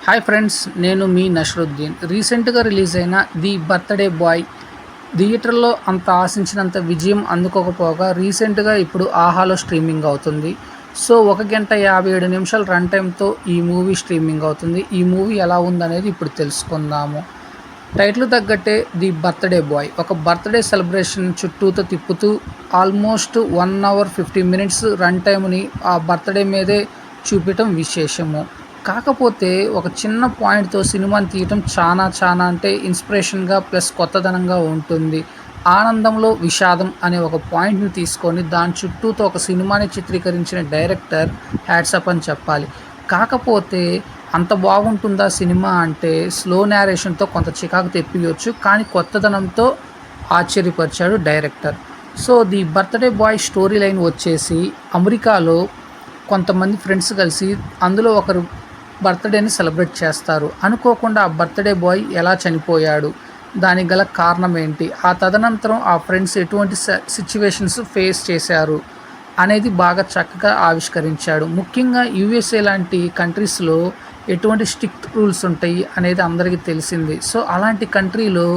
Hi friends, నేను మీ నషరుద్దీన్. రీసెంట్గా release అయిన ది బర్త్డే బాయ్ థియేటర్లో అంత ఆశించినంత విజయం అందుకోకపోగా రీసెంట్గా ఇప్పుడు ఆహాలో స్ట్రీమింగ్ అవుతుంది. సో 1 గంట 57 నిమిషాల రన్ టైంతో ఈ మూవీ స్ట్రీమింగ్ అవుతుంది. ఈ మూవీ ఎలా ఉందనేది ఇప్పుడు తెలుసుకుందాము. టైటిల్ తగ్గట్టే ది బర్త్డే బాయ్ ఒక బర్త్డే సెలబ్రేషన్ చుట్టూతో తిప్పుతూ ఆల్మోస్ట్ 1 అవర్ 50 మినిట్స్ రన్ టైంని ఆ బర్త్డే మీదే చూపించడం విశేషము. కాకపోతే ఒక చిన్న పాయింట్‌తో సినిమాని తీయటం చానా అంటే ఇన్స్పిరేషన్‌గా ప్లస్ కొత్తదనంగా ఉంటుంది. 'ఆనందంలో విషాదం' అనే ఒక పాయింట్‌ని తీసుకొని దాని చుట్టూతో ఒక సినిమాని చిత్రీకరించిన డైరెక్టర్ హ్యాట్స్ ఆఫ్ అని చెప్పాలి. కాకపోతే అంత బాగుంటుందా సినిమా అంటే స్లో నేరేషన్‌తో కొంత చికాకు తెప్పియొచ్చు. కానీ కొత్తదనంతో ఆశ్చర్యపరిచాడు director. So 'the birthday boy' story line వచ్చేసి అమెరికాలో కొంతమంది ఫ్రెండ్స్ కలిసి అందులో ఒకరు బర్త్డేని సెలబ్రేట్ చేస్తారు. అనుకోకుండా ఆ బర్త్డే బాయ్ ఎలా చనిపోయాడు, దానికి గల కారణం ఏంటి, ఆ తదనంతరం ఆ ఫ్రెండ్స్ ఎటువంటి సిచ్యువేషన్స్ ఫేస్ చేశారు అనేది బాగా చక్కగా ఆవిష్కరించాడు. ముఖ్యంగా యూఎస్ఏ లాంటి కంట్రీస్లో ఎటువంటి స్ట్రిక్ట్ రూల్స్ ఉంటాయి అనేది అందరికీ తెలిసింది. సో అలాంటి కంట్రీలో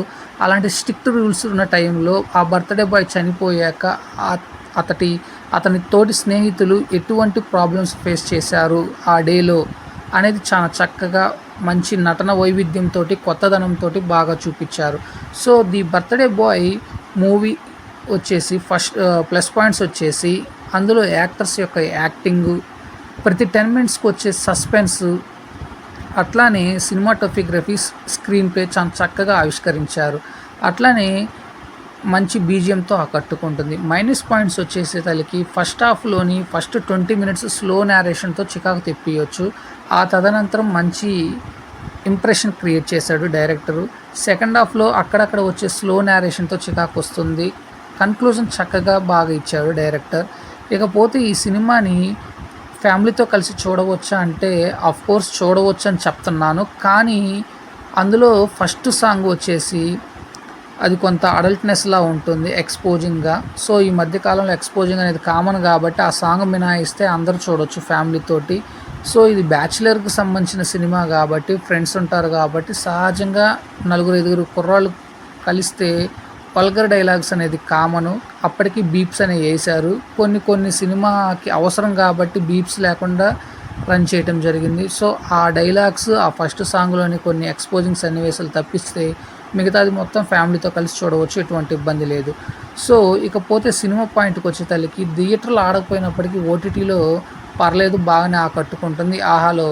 అలాంటి స్ట్రిక్ట్ రూల్స్ ఉన్న టైంలో ఆ బర్త్డే బాయ్ చనిపోయాక అతని తోటి స్నేహితులు ఎటువంటి ప్రాబ్లమ్స్ ఫేస్ చేశారు ఆ డేలో అనేది చాలా చక్కగా మంచి నటన వైవిధ్యంతో కొత్తదనంతో బాగా చూపించారు. So the birthday boy movie వచ్చేసి ఫస్ట్ ప్లస్ పాయింట్స్ వచ్చేసి అందులో యాక్టర్స్ యొక్క యాక్టింగు, ప్రతి 10 మినిట్స్కి వచ్చే సస్పెన్సు, అట్లానే సినిమాటోగ్రఫీ, స్క్రీన్ ప్లే చాలా చక్కగా ఆవిష్కరించారు. అట్లానే మంచి బీజిఎంతో ఆకట్టుకుంటుంది. మైనస్ పాయింట్స్ వచ్చేసేసరికి ఫస్ట్ హాఫ్‌లోని ఫస్ట్ 20 మినిట్స్ స్లో నేరేషన్‌తో చికాకు తెప్పియొచ్చు. ఆ తదనంతరం మంచి ఇంప్రెషన్ క్రియేట్ చేశాడు డైరెక్టరు. సెకండ్ హాఫ్‌లో అక్కడక్కడ వచ్చే స్లో నేరేషన్‌తో చికాకు వస్తుంది. కన్క్లూజన్ చక్కగా బాగా ఇచ్చాడు డైరెక్టర్. ఇకపోతే ఈ సినిమాని ఫ్యామిలీతో కలిసి చూడవచ్చా అంటే ఆఫ్‌కోర్స్ చూడవచ్చు అని చెప్తున్నాను. కానీ అందులో ఫస్ట్ సాంగ్ వచ్చేసి అది కొంత అడల్ట్‌నెస్‌లా ఉంటుంది ఎక్స్‌పోజింగ్‌గా. సో ఈ మధ్య కాలంలో ఎక్స్‌పోజింగ్ అనేది కామన్ కాబట్టి ఆ సాంగ్ మినహాయిస్తే అందరూ చూడొచ్చు ఫ్యామిలీతోటి. సో ఇది బ్యాచిలర్‌కి సంబంధించిన సినిమా కాబట్టి ఫ్రెండ్స్ ఉంటారు కాబట్టి సహజంగా నలుగురు, ఐదుగురు కుర్రాళ్ళు కలిస్తే వల్గర్ డైలాగ్స్ అనేది కామను. అప్పటికి బీప్స్ అనేవి ఏశారు. కొన్ని సినిమాకి అవసరం కాబట్టి బీప్స్ లేకుండా రన్ చేయటం జరిగింది. సో ఆ డైలాగ్స్ ఆ ఫస్ట్ సాంగ్‌లోని కొన్ని ఎక్స్‌పోజింగ్ సన్నివేశాలు తప్పిస్తే మిగతాది మొత్తం ఫ్యామిలీతో కలిసి చూడవచ్చు. ఎటువంటి ఇబ్బంది లేదు. సో ఇకపోతే సినిమా పాయింట్‌కి వచ్చేసరికి థియేటర్‌లో ఆడకపోయినప్పటికీ ఓటీటీలో పర్లేదు, బాగానే ఆకట్టుకుంటుంది ఆహాలో.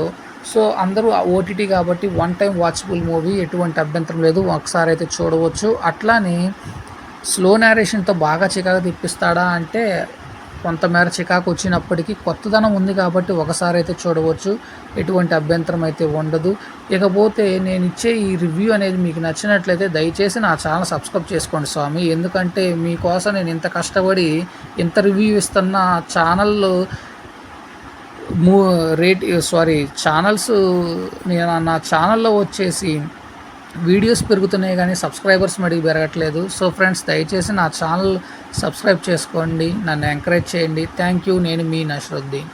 సో అందరూ ఓటీటీ కాబట్టి వన్ టైం వాచబుల్ మూవీ, ఎటువంటి అభ్యంతరం లేదు, ఒకసారి అయితే చూడవచ్చు. అట్లానే స్లో నేరేషన్‌తో బాగా చికాకు తెప్పిస్తాడా అంటే కొంతమేర చికాకు వచ్చినప్పటికీ కొత్తదనం ఉంది కాబట్టి ఒకసారి అయితే చూడవచ్చు. ఎటువంటి అభ్యంతరం అయితే ఉండదు. ఇకపోతే నేను ఇచ్చే ఈ రివ్యూ అనేది మీకు నచ్చినట్లయితే దయచేసి నా ఛానల్ సబ్స్క్రైబ్ చేసుకోండి స్వామి. ఎందుకంటే మీకోసం నేను ఇంత కష్టపడి ఇంత రివ్యూ ఇస్తున్న ఛానల్‌లో మూ రేట్ సారీ ఛానల్స్ నేను నా ఛానల్లో వచ్చేసి వీడియోస్ పెరుగుతున్నాయి కానీ సబ్స్క్రైబర్స్ మటుకు పెరగట్లేదు. సో ఫ్రెండ్స్, దయచేసి నా ఛానల్ సబ్స్క్రైబ్ చేసుకోండి, నన్ను ఎంకరేజ్ చేయండి. Thank you. నేను మీ నషరుద్దీన్.